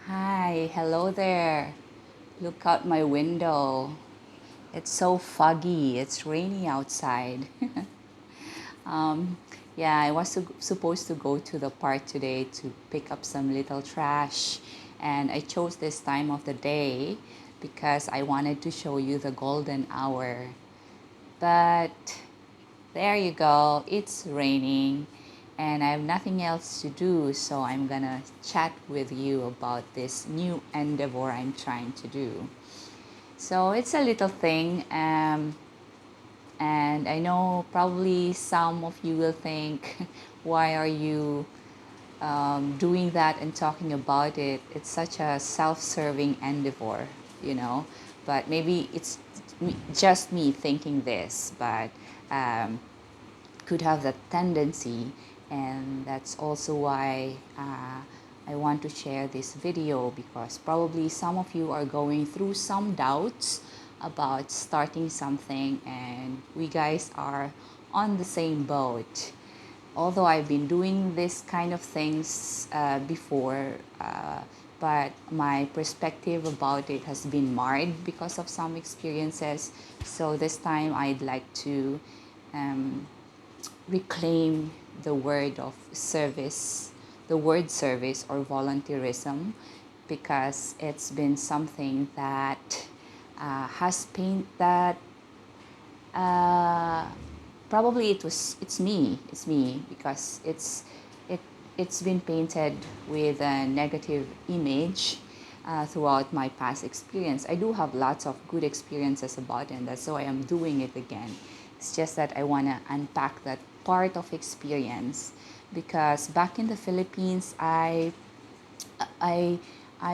Hi, hello there. Look out my window. It's so foggy. It's rainy outside. um, yeah, I was supposed to go to the park today to pick up some little trash, and I chose this time of the day because I wanted to show you the golden hour. But there you go, it's raining and I have nothing else to do, so I'm gonna chat with you about this new endeavor I'm trying to do. So it's a little thing, and I know probably some of you will think, why are you doing that and talking about it? It's such a self serving endeavor, you know, but maybe it's just me thinking this, but um, could have that tendency, and that's also why I want to share this video, because probably some of you are going through some doubts about starting something, and we guys are on the same boat. Although I've been doing this kind of things before, but my perspective about it has been marred because of some experiences. So this time I'd like to um, reclaim the word of service, the word service or volunteerism, because it's been something that has paint that uh, probably it's me because it it's been painted with a negative image throughout my past experience. I do have lots of good experiences about it, and that's why I'm doing it again. It's just that I want to unpack that part of experience, because back in the Philippines, I I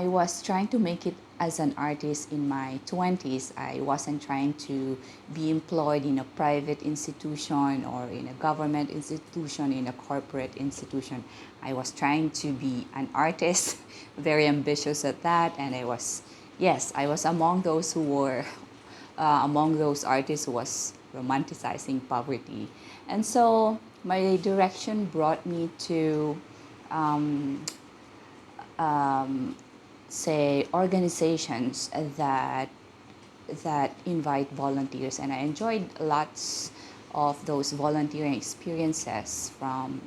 was trying to make it as an artist in my 20s. I wasn't trying to be employed in a private institution or in a government institution, in a corporate institution. I was trying to be an artist, very ambitious at that, and I was among those who were among those artists who was romanticizing poverty. And so my direction brought me to um, say organizations that invite volunteers, and I enjoyed lots of those volunteering experiences, from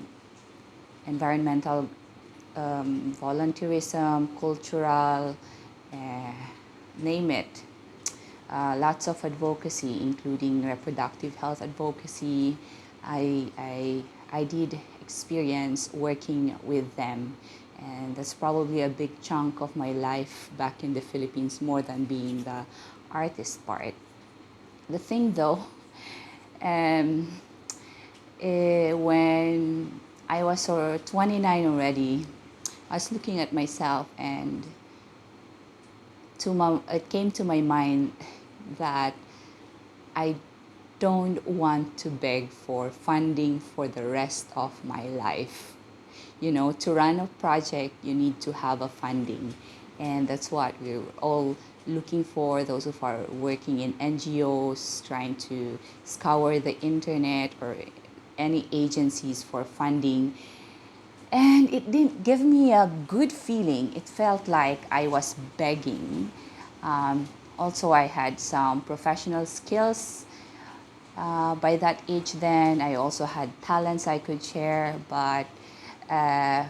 environmental volunteerism, cultural, uh, name it. Lots of advocacy, including reproductive health advocacy. I, I, I did experience working with them, and that's probably a big chunk of my life back in the Philippines, more than being the artist part. The thing though, um, when I was 29 already, I was looking at myself, and it came to my mind that I don't want to beg for funding for the rest of my life. You know, to run a project, you need to have a funding. And that's what we're all looking for, those who are working in NGOs, trying to scour the internet or any agencies for funding. And it didn't give me a good feeling. It felt like I was begging. Also, I had some professional skills by that age. Then I also had talents I could share, but uh,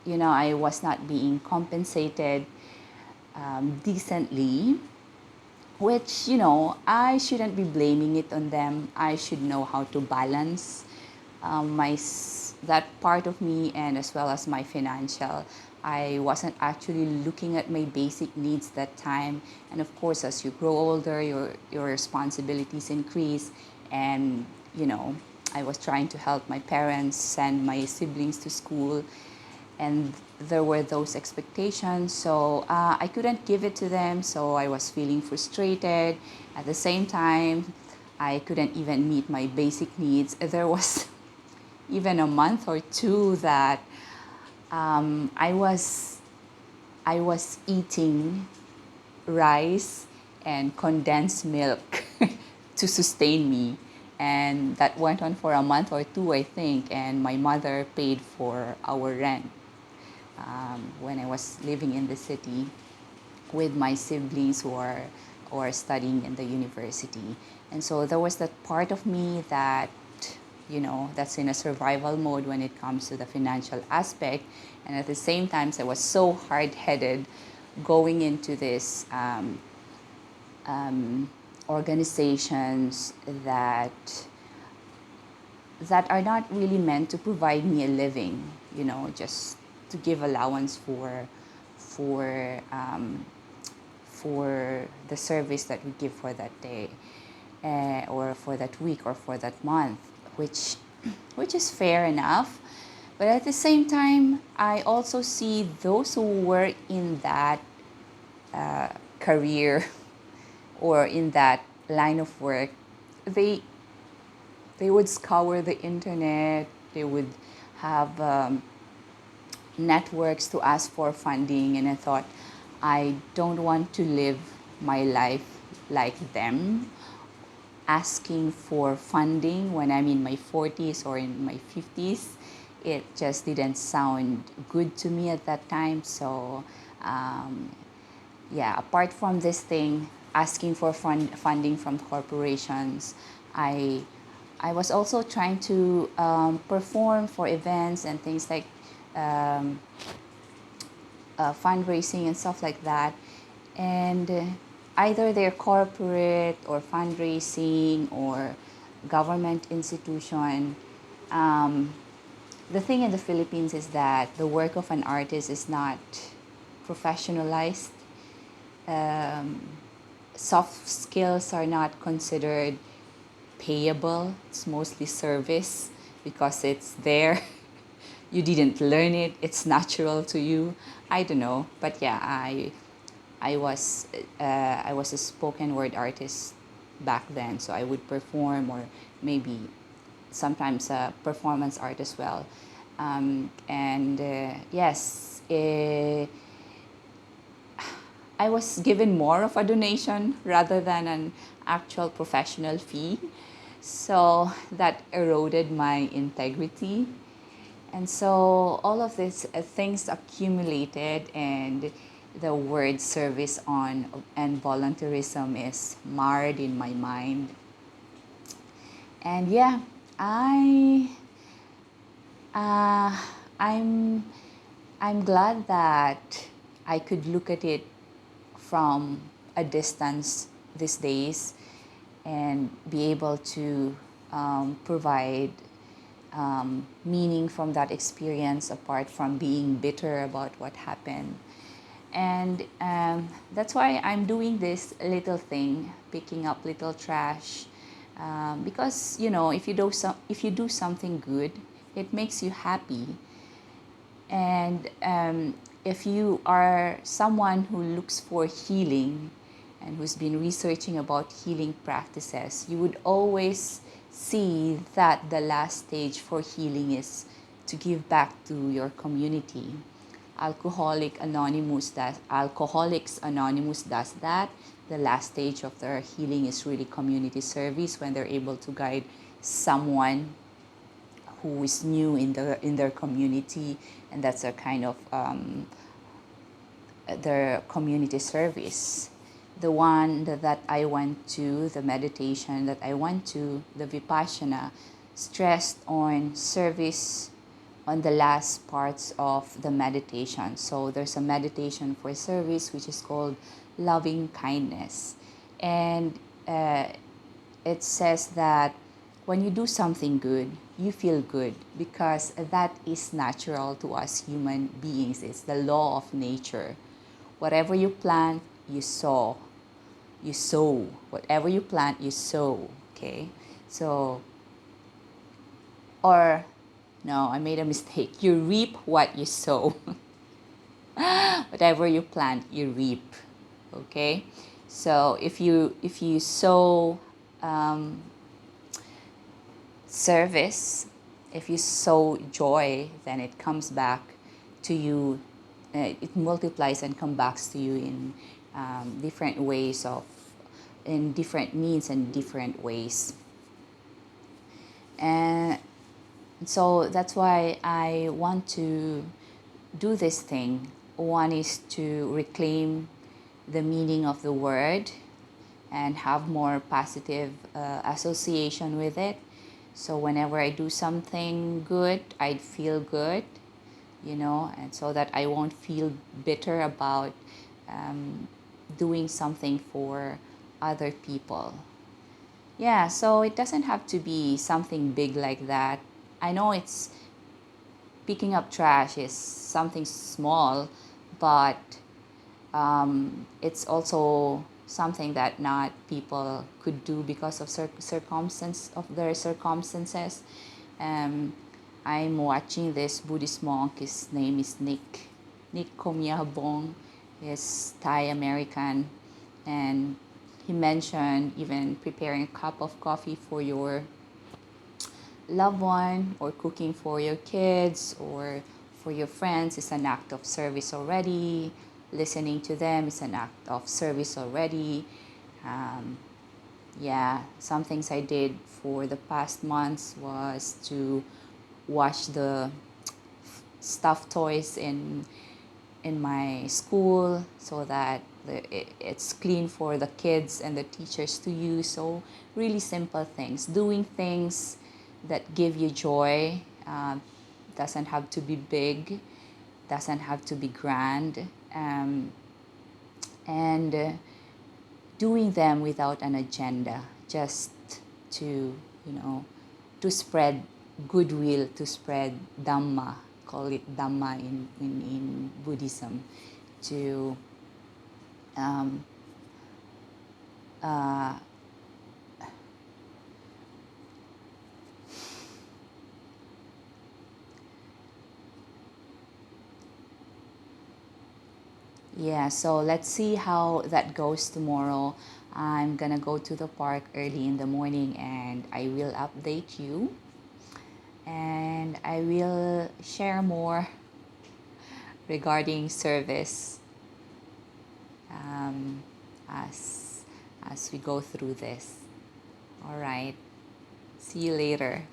I was not being compensated decently, which, I shouldn't be blaming it on them. I should know how to balance that part of me, and as well as my financial. I wasn't actually looking at my basic needs that time. And of course, as you grow older, your responsibilities increase. And, I was trying to help my parents send my siblings to school, and there were those expectations, so I couldn't give it to them, so I was feeling frustrated. At the same time, I couldn't even meet my basic needs. There was even a month or two that I was eating rice and condensed milk to sustain me. And that went on for a month or two, I think, and my mother paid for our rent. when I was living in the city with my siblings who are studying in the university. And so there was that part of me that, that's in a survival mode when it comes to the financial aspect. And at the same time, I was so hard-headed going into this organizations that are not really meant to provide me a living, just to give allowance for the service that we give for that day, or for that week or for that month, which is fair enough. But at the same time, I also see those who were in that career or in that line of work, they they would scour the internet. They would have networks to ask for funding, and I thought, I don't want to live my life like them, asking for funding when I'm in my 40s or in my 50s. It just didn't sound good to me at that time. So yeah, apart from this thing, asking for funding from corporations, I I was also trying to perform for events and things like um, fundraising and stuff like that. And either they're corporate or fundraising or government institution. Um, the thing in the Philippines is that the work of an artist is not professionalized. Um, Soft skills are not considered payable. It's mostly service because it's there. You didn't learn it. It's natural to you. I don't know, but yeah, I was I was a spoken word artist back then, so I would perform or maybe sometimes a performance art as well. And yes, I was given more of a donation rather than an actual professional fee. So that eroded my integrity. And so all of these things accumulated, and the word service on and volunteerism is marred in my mind. And yeah, I uh, I'm I'm glad that I could look at it from a distance these days and be able to provide meaning from that experience apart from being bitter about what happened. And that's why I'm doing this little thing, picking up little trash, because if you do something good, it makes you happy. And if you are someone who looks for healing and who's been researching about healing practices, you would always see that the last stage for healing is to give back to your community. Alcoholics Anonymous does that. The last stage of their healing is really community service, when they're able to guide someone who is new in their community, and that's a kind of their community service. The one that I went to, the meditation that I went to, the Vipassana, stressed on service on the last parts of the meditation. So there's a meditation for service which is called loving kindness. And it says that when you do something good, you feel good because that is natural to us human beings. It's the law of nature. Whatever you plant, you sow. You sow. Whatever you plant, you sow. Okay? So, or no, I made a mistake. You reap what you sow. Whatever you plant, you reap. Okay? So if you sow service, if you sow joy, then it comes back to you. It multiplies and comes back to you in different ways in different means and different ways. And so that's why I want to do this thing. One is to reclaim the meaning of the word and have more positive association with it. So whenever I do something good, I'd feel good, and so that I won't feel bitter about um, doing something for other people. Yeah, so it doesn't have to be something big like that. I know it's picking up trash is something small, but it's also something that not people could do because of their circumstances. Um, I'm watching this Buddhist monk. His name is Nick Komiahabong. He's Thai American, and he mentioned even preparing a cup of coffee for your loved one or cooking for your kids or for your friends is an act of service already. Listening to them is an act of service already. Um, yeah, some things I did for the past months was to wash the stuffed toys in my school so that it's clean for the kids and the teachers to use. So really simple things, doing things that give you joy. Doesn't have to be big, doesn't have to be grand, and doing them without an agenda, just to you know to spread goodwill, to spread dhamma, call it dhamma in Buddhism, to um, uh, yeah, so let's see how that goes tomorrow. I'm gonna go to the park early in the morning and I will update you and I will share more regarding service um, as we go through this. All right. See you later.